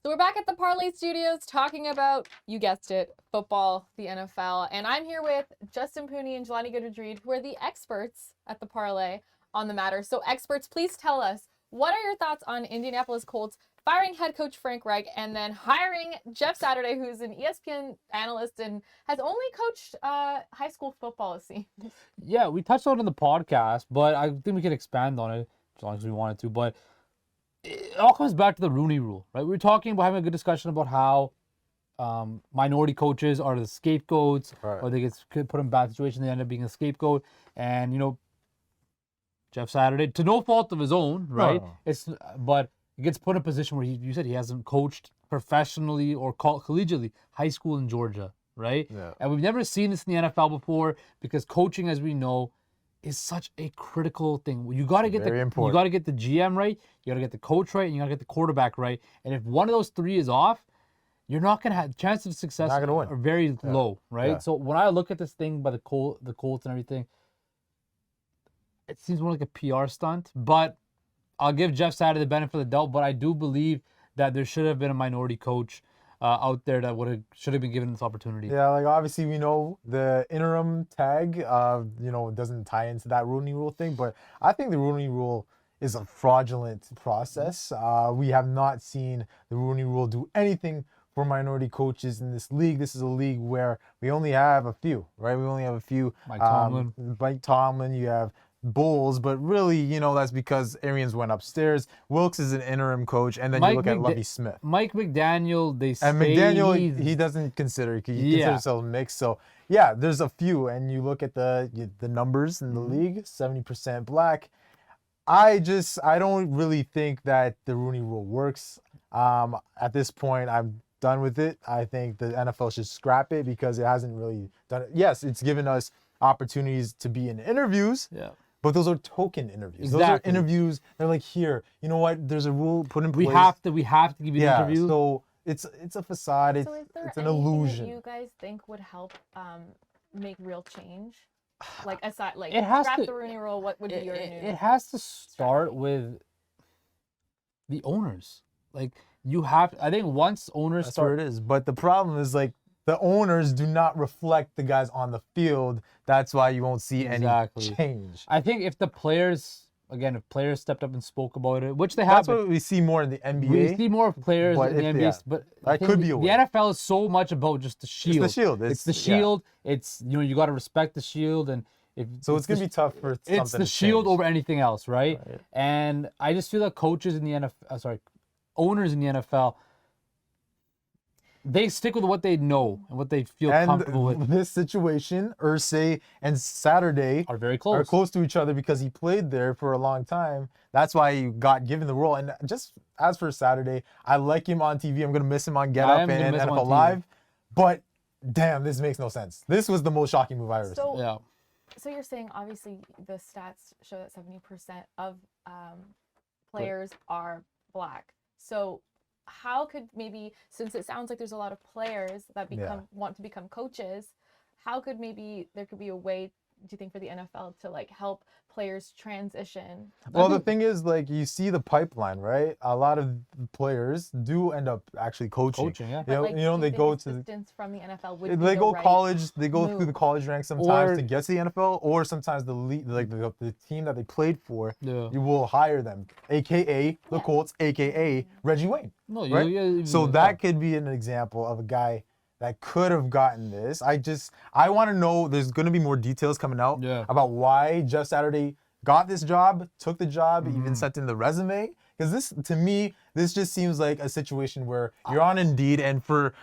So we're back at the Parlay Studios talking about, you guessed it, football, the NFL. And I'm here with Justin Pooney and Jelani Goodridge, who are the experts at the Parlay on the matter. So experts, please tell us, what are your thoughts on Indianapolis Colts firing head coach Frank Reich and then hiring Jeff Saturday, who's an ESPN analyst and has only coached high school football, it seems. Yeah, we touched on it in the podcast, but I think we can expand on it as long as we wanted to. But it all comes back to the Rooney Rule, right? We were talking about having a good discussion about how minority coaches are the scapegoats, or they get put in bad situations, they end up being a scapegoat. And, Jeff Saturday, to no fault of his own, right? But he gets put in a position where you said he hasn't coached professionally or collegiately high school in Georgia, right? Yeah. And we've never seen this in the NFL before because coaching, as we know, is such a critical thing. You got to get the GM right, you got to get the coach right, and you got to get the quarterback right. And if one of those three is off, you're not gonna have chances of success are very low, right? Yeah. So when I look at this thing by the Colts and everything, it seems more like a PR stunt. But I'll give Jeff Saturday the benefit of the doubt. But I do believe that there should have been a minority coach out there that should have been given this opportunity. Yeah, like obviously we know the interim tag, doesn't tie into that Rooney Rule thing, but I think the Rooney Rule is a fraudulent process. We have not seen the Rooney Rule do anything for minority coaches in this league. This is a league where we only have a few, right? We only have a few. Mike Tomlin. You have Bulls, but really, that's because Arians went upstairs. Wilkes is an interim coach, and then you look at Lovie Smith. Mike McDaniel, McDaniel, he doesn't consider. He considers himself mixed. So, yeah, there's a few, and you look at the numbers in the league, 70% black. I don't really think that the Rooney Rule works. At this point, I'm done with it. I think the NFL should scrap it because it hasn't really done it. Yes, it's given us opportunities to be in interviews. Yeah. But those are token interviews. Exactly. Those are interviews. They're like, here, you know what? There's a rule put in place. We have to give you an interview. So it's a facade. It's an illusion. That you guys think would help make real change? Like aside, like scrap the Rooney Rule. What would be your new? It has to start with the owners. Like I think once owners That's where it is. But the problem is like the owners do not reflect the guys on the field. That's why you won't see any change. I think if players stepped up and spoke about it, which they have. That's what we see more in the NBA. We see more players in the NBA, but that could be a way. The NFL is so much about just the shield. It's the shield. It's the shield. It's you got to respect the shield, and so it's gonna be tough for something. It's the shield over anything else, right? And I just feel that coaches in the NFL, owners in the NFL, they stick with what they know and what they feel comfortable with. This situation, Irsay and Saturday are very close. Are close to each other because he played there for a long time. That's why he got given the role. And just as for Saturday, I like him on TV. I'm gonna miss him on Get Up and NFL Live. But damn, this makes no sense. This was the most shocking move I ever seen. Yeah. So you're saying obviously the stats show that 70% of players are black. So how could maybe, since it sounds like there's a lot of players that want to become coaches, how could maybe there could be a way, do you think, for the NFL to like help players transition? Well, the thing is, like, you see the pipeline, right? A lot of players do end up actually coaching. Yeah. They go to distance from the NFL. They go college. They go through the college ranks sometimes to get to the NFL, or sometimes the team that they played for, you will hire them, aka the Colts, aka Reggie Wayne. No, right? So that could be an example of a guy that could have gotten this. I want to know, there's going to be more details coming out about why Jeff Saturday got this job, took the job, even sent in the resume. Because this, to me, this just seems like a situation where you're on Indeed and for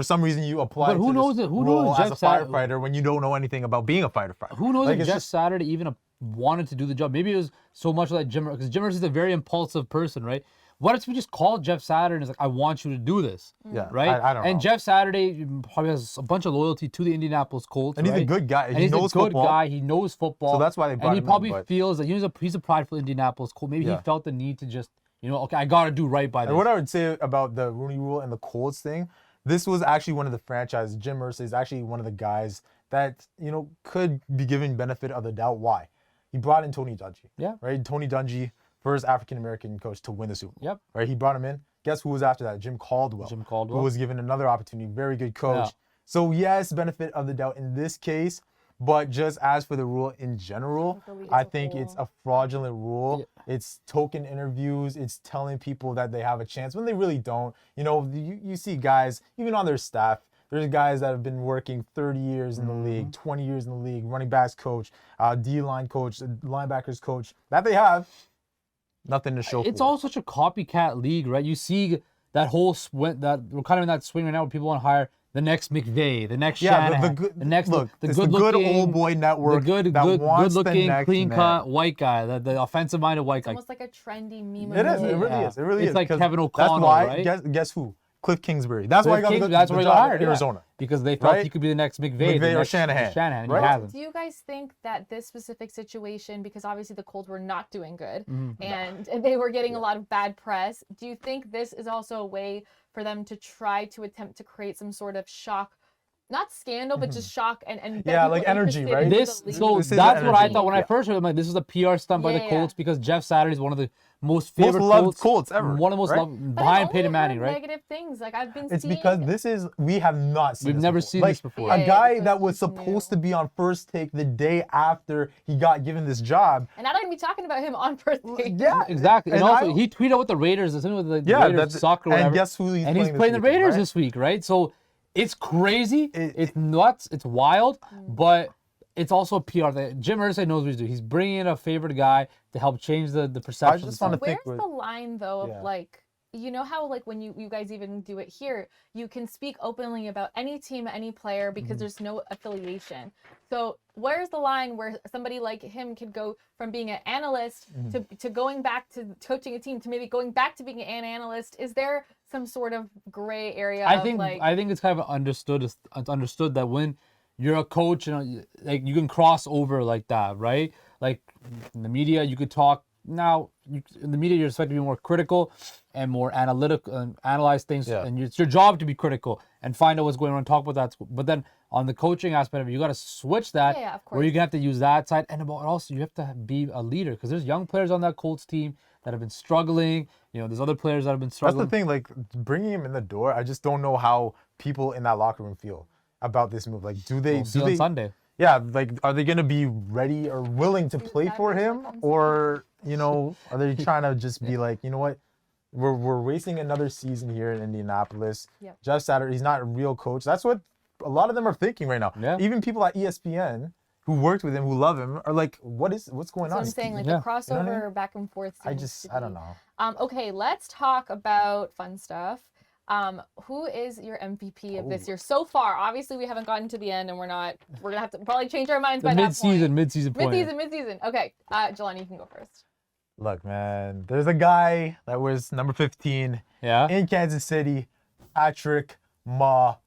some reason you apply who to knows this it? Who role knows as a firefighter when you don't know anything about being a firefighter. Who knows if Jeff Saturday even wanted to do the job? Maybe it was so much like Jim, because Jim is a very impulsive person, right? What if we just called Jeff Saturday and is like, I want you to do this? Yeah, right? I don't know. And Jeff Saturday probably has a bunch of loyalty to the Indianapolis Colts. And he's a good guy. He knows football. Guy. He knows football. So that's why they brought him in. And he probably feels that he's a prideful Indianapolis Colt. Maybe he felt the need to just, okay, I got to do right by this. And what I would say about the Rooney Rule and the Colts thing, this was actually one of the franchises. Jim Irsay is actually one of the guys that, could be given benefit of the doubt. Why? He brought in Tony Dungy. Yeah. Right? Tony Dungy, first African-American coach to win the Super Bowl. Yep. Right? He brought him in. Guess who was after that? Jim Caldwell. Who was given another opportunity. Very good coach. Yeah. So yes, benefit of the doubt in this case. But just as for the rule in general, I think it's a fraudulent rule. Yeah. It's token interviews. It's telling people that they have a chance when they really don't. You know, you see guys, even on their staff, there's guys that have been working 30 years in the league, 20 years in the league, running backs coach, D-line coach, linebackers coach, that they have nothing to show for. It's all such a copycat league, right? You see that whole we're kind of in that swing right now where people want to hire the next McVay, the next Shanahan, the next the good old boy network, good looking, clean cut white guy, the offensive minded white guy. It's almost like a trendy meme. It is. It really is. It really is. It's like Kevin O'Connell, that's why, right? Guess who? Cliff Kingsbury. That's why he got the job hired, in Arizona. Because they thought he could be the next McVay or Shanahan. And right? he hasn't. Do you guys think that this specific situation, because obviously the Colts were not doing good and they were getting a lot of bad press, do you think this is also a way for them to try to attempt to create some sort of shock? Not scandal, but just shock and like energy, right? That's what I thought when I first heard it. I'm like, this is a PR stunt by the Colts because Jeff Saturday is one of the most loved Colts ever. One of the most loved behind Peyton Manning, right? Negative things like I've been. It's because we have not seen. We've never seen this before. A guy that was supposed to be on First Take the day after he got given this job, and I don't even be talking about him on First Take. Yeah, exactly. And also, he tweeted with the Raiders, as soon as the Raiders suck or whatever. And guess who he's playing? And he's playing the Raiders this week, right? So. It's crazy. It's nuts. It's wild, but it's also a PR thing. Jim Irsay knows what he's doing. He's bringing in a favorite guy to help change the perception. I just want to think. Where's the line though of like, you know how like when you guys even do it here, you can speak openly about any team, any player because there's no affiliation. So where's the line where somebody like him could go from being an analyst to going back to coaching a team to maybe going back to being an analyst? Is there some sort of gray area? I think it's kind of understood. It's understood that when you're a coach, like you can cross over like that, right? Like in the media, you could talk. Now, in the media, you're expected to be more critical and more analytical and analyze things. Yeah. And it's your job to be critical and find out what's going on and talk about that. But then on the coaching aspect of it, you got to switch that where you're going to have to use that side. And also, you have to be a leader because there's young players on that Colts team that have been struggling. You know, there's other players that have been struggling. That's the thing. Like, bringing him in the door, I just don't know how people in that locker room feel about this move. Like, do they on Sunday? Yeah, like, are they going to be ready or willing to play for him? Or, are they trying to just be like, you know what? We're wasting another season here in Indianapolis. Yep. Jeff Saturday, he's not a real coach. That's what a lot of them are thinking right now. Yeah. Even people at ESPN who worked with him, who love him, are like, what's going on? I'm saying, like the crossover back and forth. I don't know. Okay, let's talk about fun stuff. Who is your MVP of this year so far? Obviously, we haven't gotten to the end, and we're gonna have to probably change our minds by that point. Mid-season point. Mid-season. Okay, Jelani, you can go first. Look, man, there's a guy that was number 15 in Kansas City, Patrick Mahomes.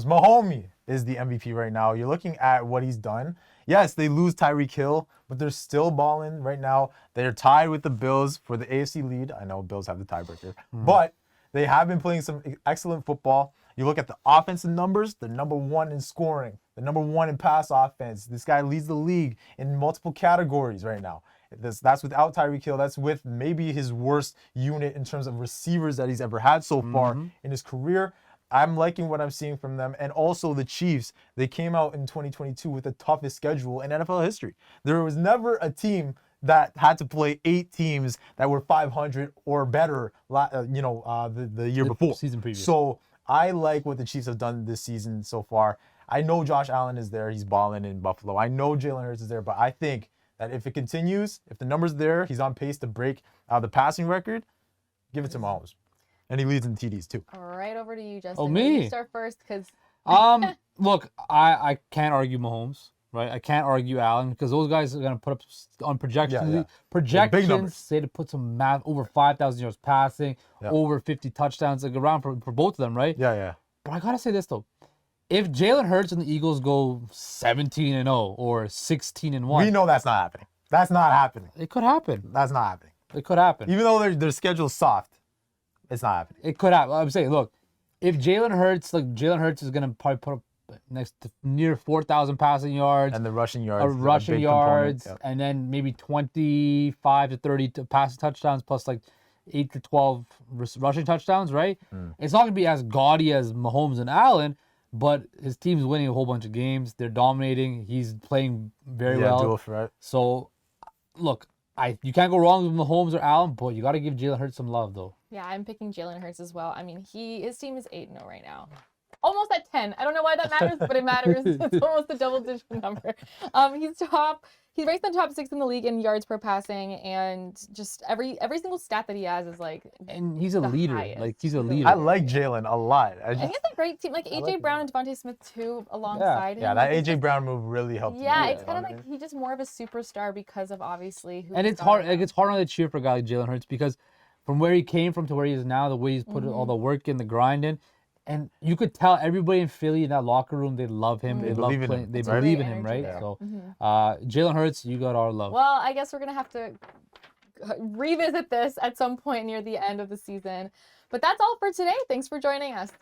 Mahomes is the MVP right now. You're looking at what he's done. Yes, they lose Tyreek Hill, but they're still balling right now. They're tied with the Bills for the AFC lead. I know Bills have the tiebreaker, but they have been playing some excellent football. You look at the offensive numbers, they're number one in scoring. They're number one in pass offense. This guy leads the league in multiple categories right now. That's without Tyreek Hill. That's with maybe his worst unit in terms of receivers that he's ever had so far in his career. I'm liking what I'm seeing from them. And also the Chiefs, they came out in 2022 with the toughest schedule in NFL history. There was never a team that had to play 8 teams that were 500 or better, the year before. Season previous. So I like what the Chiefs have done this season so far. I know Josh Allen is there. He's balling in Buffalo. I know Jalen Hurts is there, but I think that if it continues, if the numbers there, he's on pace to break the passing record, give it to Mahomes. And he leads in TDs too. All right, over to you, Justin. Oh, me? You start first because. Look, I can't argue Mahomes. Right, I can't argue Allen because those guys are gonna put up on projections. Projections say to put some math over 5,000 yards passing, over 50 touchdowns, like around for both of them, right? Yeah. But I gotta say this though, if Jalen Hurts and the Eagles go 17-0 or 16-1, we know that's not happening. That's not happening. It could happen. That's not happening. It could happen. Even though their schedule's soft, it's not happening. It could happen. I'm saying, look, if Jalen Hurts is gonna probably put up next to near 4,000 passing yards and the rushing yards, and then maybe 25 to 30 passing touchdowns plus like 8 to 12 rushing touchdowns, right? It's not going to be as gaudy as Mahomes and Allen, but his team's winning a whole bunch of games. They're dominating. He's playing very well. Dual threat. So, look, you can't go wrong with Mahomes or Allen, but you got to give Jalen Hurts some love, though. Yeah, I'm picking Jalen Hurts as well. I mean, his team is 8-0 right now. Almost at 10. I don't know why that matters, but it matters. It's almost a double-digit number. He's ranked in the top 6 in the league in yards per passing, and just every single stat that he has is like. And he's a leader. Highest. Like, he's a leader. I like Jalen a lot. And he has a great team, like AJ Brown and Devontae Smith too, alongside him. Yeah, that AJ Brown move really helped. Yeah, it's kind of like he's just more of a superstar because of obviously who. And it's hard. Like, it's hard on the cheer for a guy like Jalen Hurts because from where he came from to where he is now, the way he's put all the work in, the grind in, and you could tell everybody in Philly in that locker room, they love him. They love playing. They believe in him, right? There. So, Jalen Hurts, you got our love. Well, I guess we're gonna have to revisit this at some point near the end of the season. But that's all for today. Thanks for joining us.